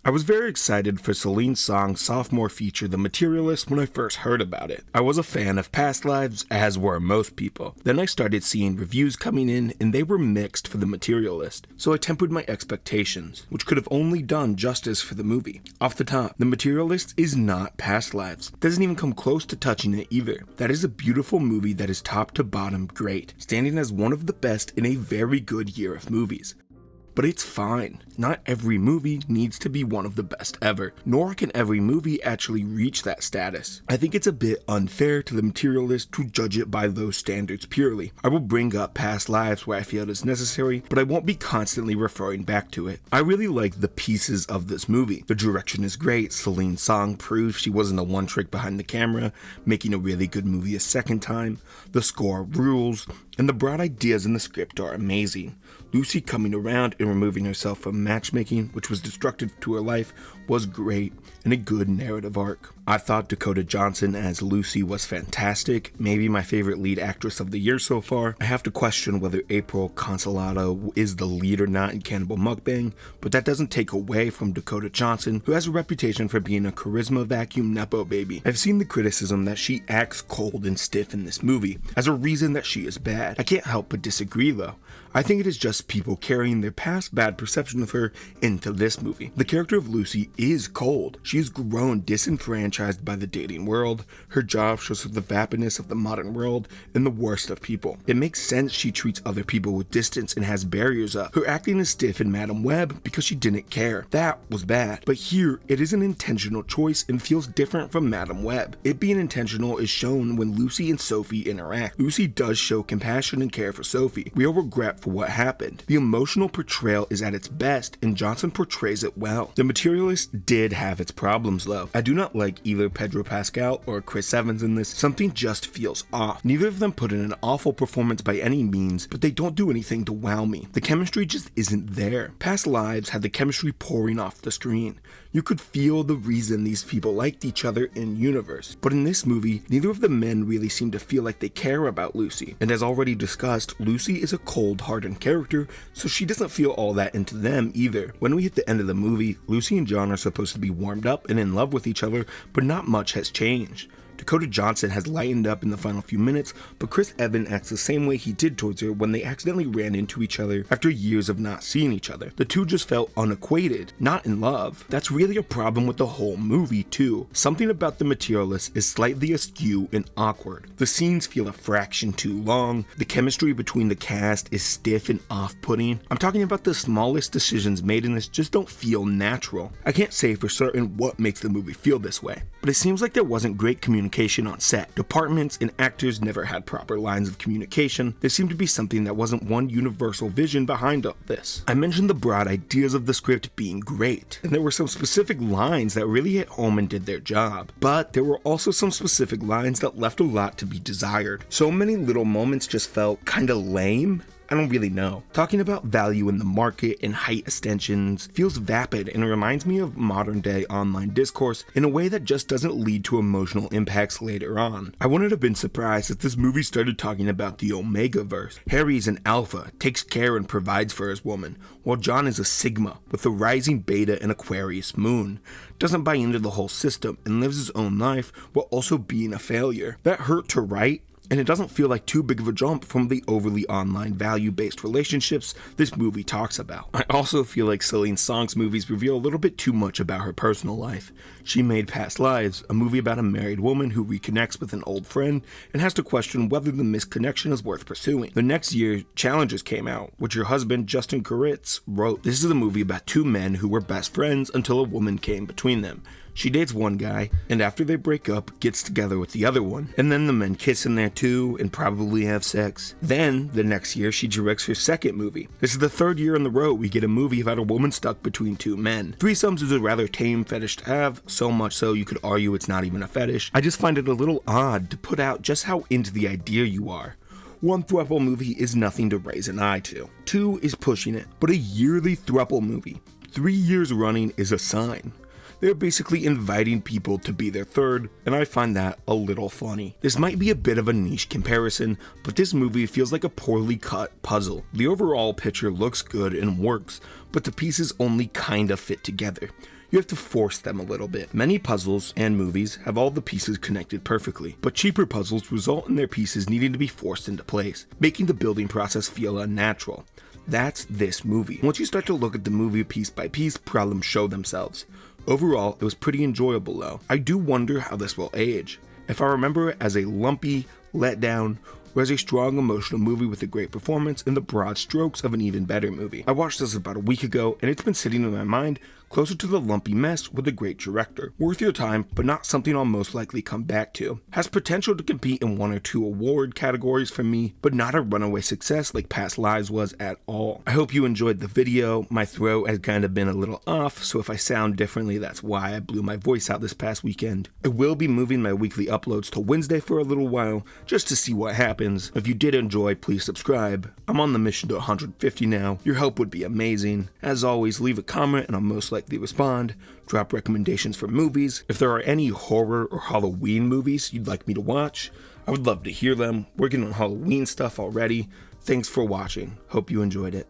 I was very excited for Celine Song's sophomore feature, The Materialists, when I first heard about it. I was a fan of Past Lives, as were most people. Then I started seeing reviews coming in, and they were mixed for The Materialist, so I tempered my expectations, which could have only done justice for the movie. Off the top, The Materialist is not Past Lives. It doesn't even come close to touching it either. That is a beautiful movie that is top to bottom great, standing as one of the best in a very good year of movies. But it's fine. Not every movie needs to be one of the best ever, nor can every movie actually reach that status. I think it's a bit unfair to The Materialist to judge it by those standards purely. I will bring up Past Lives where I feel it is necessary, but I won't be constantly referring back to it. I really like the pieces of this movie. The direction is great. Celine Song proves she wasn't a one trick behind the camera, making a really good movie a second time. The score rules, and the broad ideas in the script are amazing. Lucy coming around and removing herself from matchmaking, which was destructive to her life, was great and a good narrative arc. I thought Dakota Johnson as Lucy was fantastic, maybe my favorite lead actress of the year so far. I have to question whether April Consolado is the lead or not in Cannibal Mukbang, but that doesn't take away from Dakota Johnson, who has a reputation for being a charisma vacuum nepo baby. I've seen the criticism that she acts cold and stiff in this movie, as a reason that she is bad. I can't help but disagree though. I think it is just people carrying their past bad perception of her into this movie. The character of Lucy is cold. She has grown disenfranchised by the dating world. Her job shows her the vapidness of the modern world and the worst of people. It makes sense she treats other people with distance and has barriers up. Her acting is stiff in Madam Web because she didn't care. That was bad. But here, it is an intentional choice and feels different from Madam Web. It being intentional is shown when Lucy and Sophie interact. Lucy does show compassion and care for Sophie. We all regret for what happened. The emotional portrayal is at its best, and Johnson portrays it well. The Materialist did have its problems though. I do not like either Pedro Pascal or Chris Evans in this. Something just feels off. Neither of them put in an awful performance by any means, but they don't do anything to wow me. The chemistry just isn't there. Past Lives had the chemistry pouring off the screen. You could feel the reason these people liked each other in universe. But in this movie, neither of the men really seem to feel like they care about Lucy. And as already discussed, Lucy is a cold-hardened character, so she doesn't feel all that into them either. When we hit the end of the movie, Lucy and John are supposed to be warmed up and in love with each other, but not much has changed. Dakota Johnson has lightened up in the final few minutes, but Chris Evans acts the same way he did towards her when they accidentally ran into each other after years of not seeing each other. The two just felt unacquainted, not in love. That's really a problem with the whole movie too. Something about The Materialist is slightly askew and awkward. The scenes feel a fraction too long. The chemistry between the cast is stiff and off-putting. I'm talking about the smallest decisions made in this just don't feel natural. I can't say for certain what makes the movie feel this way, but it seems like there wasn't great communication on set. Departments and actors never had proper lines of communication. There seemed to be something that wasn't one universal vision behind all this. I mentioned the broad ideas of the script being great, and there were some specific lines that really hit home and did their job, but there were also some specific lines that left a lot to be desired. So many little moments just felt kinda lame. I don't really know. Talking about value in the market and height extensions feels vapid and reminds me of modern day online discourse in a way that just doesn't lead to emotional impacts later on. I wouldn't have been surprised if this movie started talking about the Omega verse. Harry's an alpha, takes care and provides for his woman, while John is a Sigma with a rising Beta and Aquarius moon. Doesn't buy into the whole system and lives his own life while also being a failure. That hurt to write, and it doesn't feel like too big of a jump from the overly online value-based relationships this movie talks about. I also feel like Celine Song's movies reveal a little bit too much about her personal life. She made Past Lives, a movie about a married woman who reconnects with an old friend and has to question whether the misconnection is worth pursuing. The next year, Challenges came out, which her husband Justin Koritz wrote. This is a movie about two men who were best friends until a woman came between them. She dates one guy, and after they break up, gets together with the other one. And then the men kiss in there too, and probably have sex. Then, the next year, she directs her second movie. This is the third year in a row we get a movie about a woman stuck between two men. Threesomes is a rather tame fetish to have, so much so you could argue it's not even a fetish. I just find it a little odd to put out just how into the idea you are. One throuple movie is nothing to raise an eye to. Two is pushing it, but a yearly throuple movie, 3 years running, is a sign. They're basically inviting people to be their third, and I find that a little funny. This might be a bit of a niche comparison, but this movie feels like a poorly cut puzzle. The overall picture looks good and works, but the pieces only kinda fit together. You have to force them a little bit. Many puzzles and movies have all the pieces connected perfectly, but cheaper puzzles result in their pieces needing to be forced into place, making the building process feel unnatural. That's this movie. Once you start to look at the movie piece by piece, problems show themselves. Overall, it was pretty enjoyable though. I do wonder how this will age. If I remember it as a lumpy, letdown, or as a strong emotional movie with a great performance and the broad strokes of an even better movie. I watched this about a week ago and it's been sitting in my mind closer to the lumpy mess with a great director. Worth your time, but not something I'll most likely come back to. Has potential to compete in 1 or 2 award categories for me, but not a runaway success like Past Lives was at all. I hope you enjoyed the video. My throat has kind of been a little off, so if I sound differently, that's why I blew my voice out this past weekend. I will be moving my weekly uploads to Wednesday for a little while, just to see what happens. If you did enjoy, please subscribe. I'm on the mission to 150 now. Your help would be amazing. As always, leave a comment and I'll most likely respond. Drop recommendations for movies. If there are any horror or Halloween movies you'd like me to watch, I would love to hear them. Working on Halloween stuff already. Thanks for watching. Hope you enjoyed it.